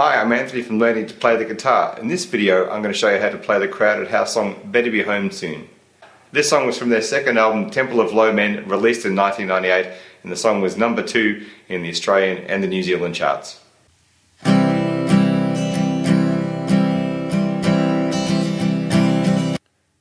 Hi, I'm Anthony from Learning to Play the Guitar. In this video, I'm going to show you how to play the Crowded House song, Better Be Home Soon. This song was from their second album, Temple of Low Men, released in 1998, and the song was number 2 in the Australian and the New Zealand charts.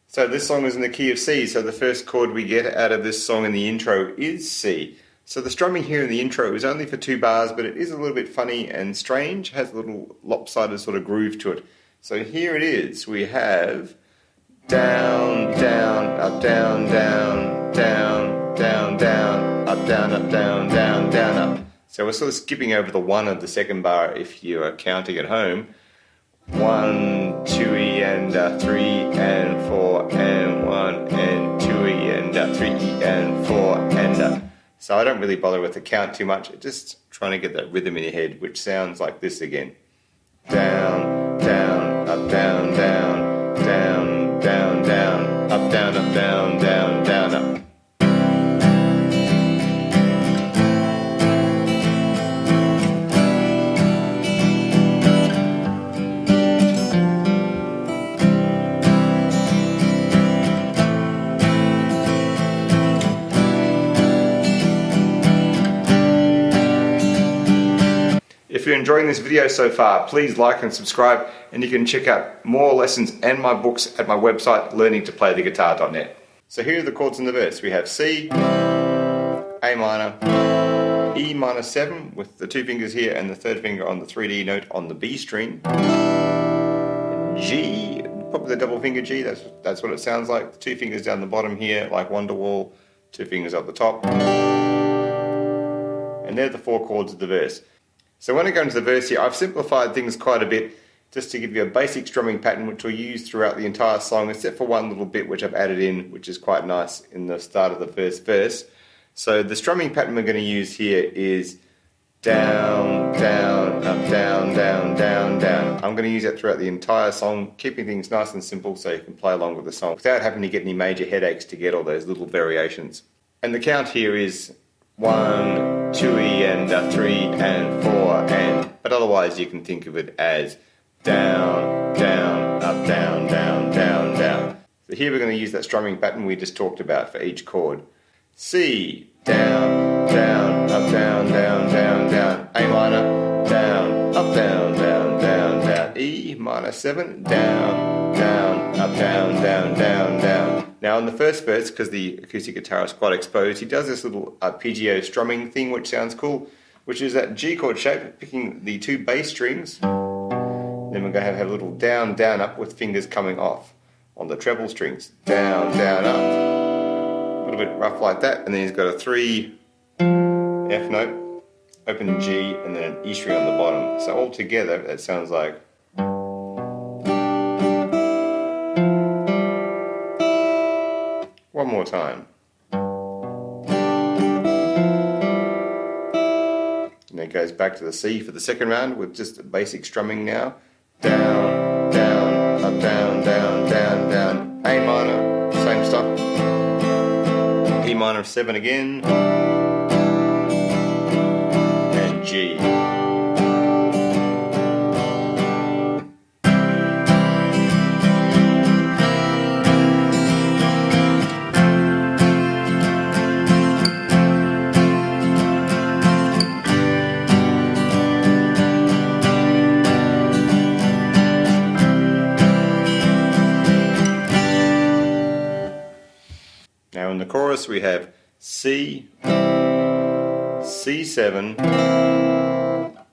So this song is in the key of C, so the first chord we get out of this song in the intro is C. So the strumming here in the intro is only for 2 bars, but it is a little bit funny and strange, has a little lopsided sort of groove to it. So here it is, we have down, down, up, down, down, down, down, down, up, down, down, down, up. So we're sort of skipping over the 1 of the second bar if you are counting at home. 1, 2 and 3 and 4 and 1 and 2 and 3 and 4 and So I don't really bother with the count too much, just trying to get that rhythm in your head, which sounds like this again. Down, down, up, down, down, down, down, down, up, down, down, down, up. If you're enjoying this video so far, please like and subscribe, and you can check out more lessons and my books at my website, learningtoplaytheguitar.net. So here are the chords in the verse. We have C, A minor, E minor 7 with the 2 fingers here and the 3rd finger on the 3D note on the B string. G, probably the double finger G, that's what it sounds like. 2 fingers down the bottom here like Wonderwall, 2 fingers up the top. And they're the 4 chords of the verse. So when I go into the verse here, I've simplified things quite a bit just to give you a basic strumming pattern which we'll use throughout the entire song, except for one little bit which I've added in, which is quite nice in the start of the first verse. So the strumming pattern we're going to use here is down, down, up, down, down, down, down. I'm going to use that throughout the entire song, keeping things nice and simple so you can play along with the song without having to get any major headaches to get all those little variations. And the count here is 1, 2 and 3 and 4 and, but otherwise you can think of it as down, down, up, down, down, down, down. So here we're going to use that strumming pattern we just talked about for each chord. C, down, down, up, down, down, down, down. A minor, down, up, down, down, down, down. E minor 7, down, down, up, down, down, down, down. Now in the first verse, because the acoustic guitar is quite exposed, he does this little arpeggio strumming thing which sounds cool, which is that G chord shape, picking the 2 bass strings. Then we're going to have a little down, down, up with fingers coming off on the treble strings. Down, down, up. A little bit rough like that. And then he's got a 3 F note, open G, and then an E string on the bottom. So all together that sounds like. One more time. And it goes back to the C for the second round with just basic strumming now. Down, down, up, down, down, down, down. A minor, same stuff. E minor 7 again. And G. Now in the chorus we have C, C7,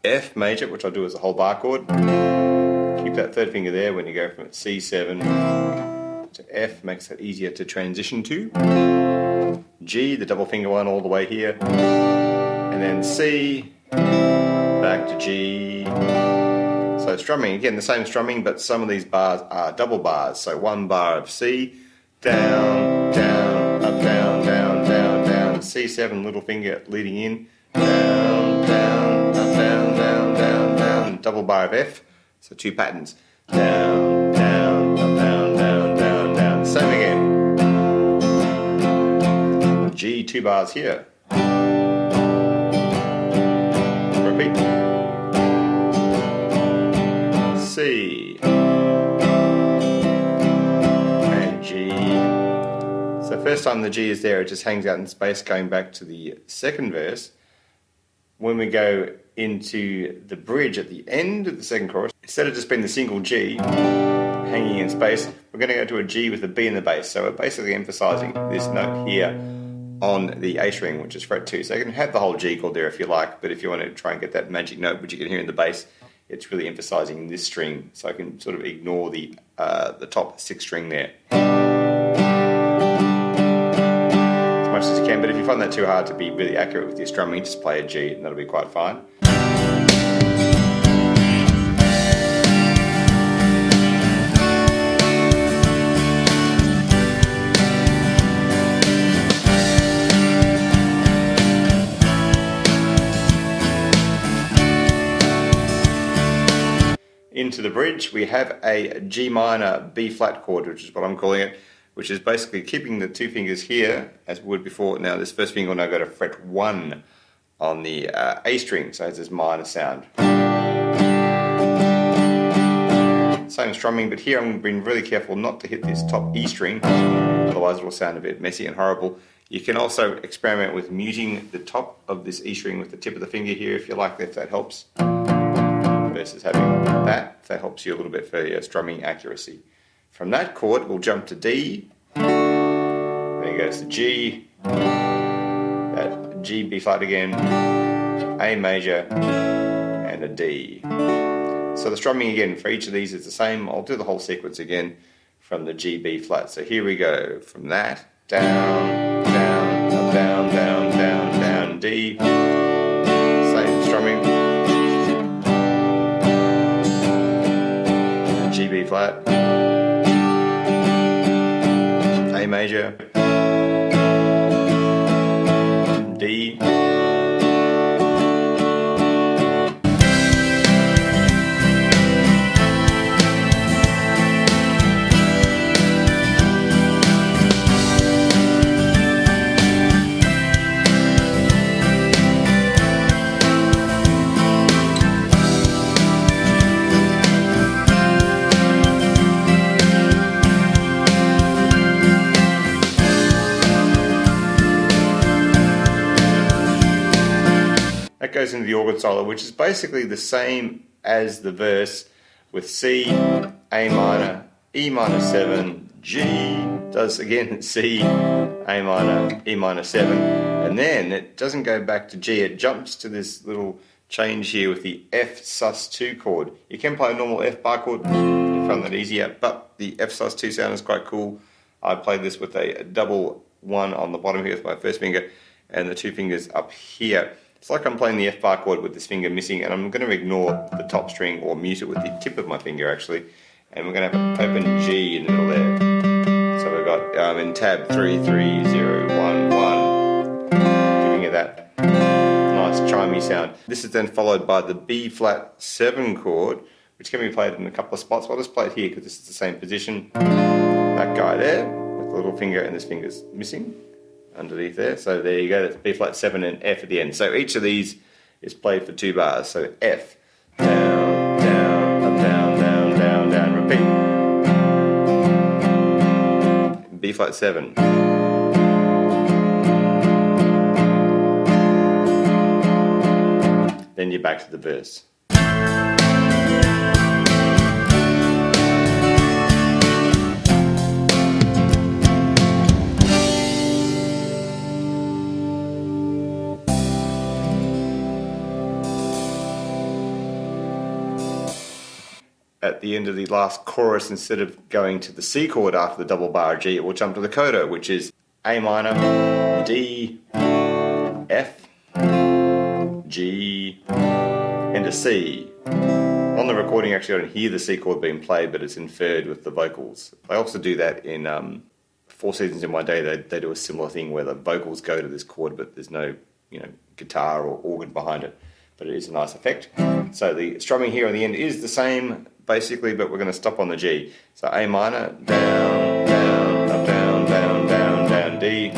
F major, which I'll do as a whole bar chord. Keep that 3rd finger there when you go from C7 to F, makes it easier to transition to. G, the double finger one all the way here. And then C, back to G. So strumming, again the same strumming, but some of these bars are double bars. So 1 bar of C, down, down, up, down, down, down, down. C7, little finger leading in. Down, down, up, down, down, down, down. Double bar of F. So 2 patterns. Down, down, up, down, down, down, down. Same again. G, 2 bars here. Repeat. C, and G. So first time the G is there, it just hangs out in space going back to the second verse. When we go into the bridge at the end of the second chorus, instead of just being the single G hanging in space, we're going to go to a G with a B in the bass. So we're basically emphasizing this note here on the A string, which is fret 2. So you can have the whole G chord there if you like, but if you want to try and get that magic note, which you can hear in the bass, it's really emphasizing this string. So I can sort of ignore the top 6th string there as much as you can. But if you find that too hard to be really accurate with your strumming, just play a G and that'll be quite fine. Into the bridge, we have a G minor B flat chord, which is what I'm calling it, which is basically keeping the 2 fingers here as we would before. Now this first finger will now go to fret 1 on the A string, so it has this minor sound. Same strumming, but here I'm being really careful not to hit this top E string, otherwise it will sound a bit messy and horrible. You can also experiment with muting the top of this E string with the tip of the finger here if you like, if that helps. Versus having that, if that helps you a little bit for your strumming accuracy. From that chord, we'll jump to D, then it goes to G, that G, B flat again, A major, and a D. So the strumming again for each of these is the same. I'll do the whole sequence again from the G, B flat. So here we go, from that, down, down, up, down, down, down, down, D, same strumming. G, B flat, A major, D, that goes into the organ solo, which is basically the same as the verse with C, A minor, E minor 7, G, does again C, A minor, E minor 7, and then it doesn't go back to G, it jumps to this little change here with the F sus2 chord. You can play a normal F bar chord if you find that easier, but the F sus2 sound is quite cool. I played this with a double 1 on the bottom here with my first finger and the 2 fingers up here. It's like I'm playing the F bar chord with this finger missing, and I'm going to ignore the top string or mute it with the tip of my finger actually, and we're going to have an open G in the middle there. So we've got in tab 3, 3, 0, 1, 1, giving it that nice chimey sound. This is then followed by the B flat 7 chord, which can be played in a couple of spots. I'll just play it here because this is the same position. That guy there with the little finger, and this finger's missing underneath there. So there you go, that's B flat 7 and F at the end. So each of these is played for 2 bars. So F, down, down, up, down, down, down, down, repeat. B flat 7. Then you're back to the verse. At the end of the last chorus, instead of going to the C chord after the double bar G, it will jump to the coda, which is A minor, D, F, G, and a C. On the recording, actually, I don't hear the C chord being played, but it's inferred with the vocals. I also do that in 4 Seasons in One Day. They do a similar thing where the vocals go to this chord, but there's no, guitar or organ behind it. But it is a nice effect. So the strumming here on the end is the same, basically, but we're going to stop on the G. So A minor, down, down, up, down, down, down, down, D,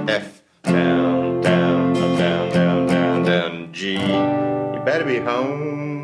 F, down, down, up, down, down, down, down, G. You better be home.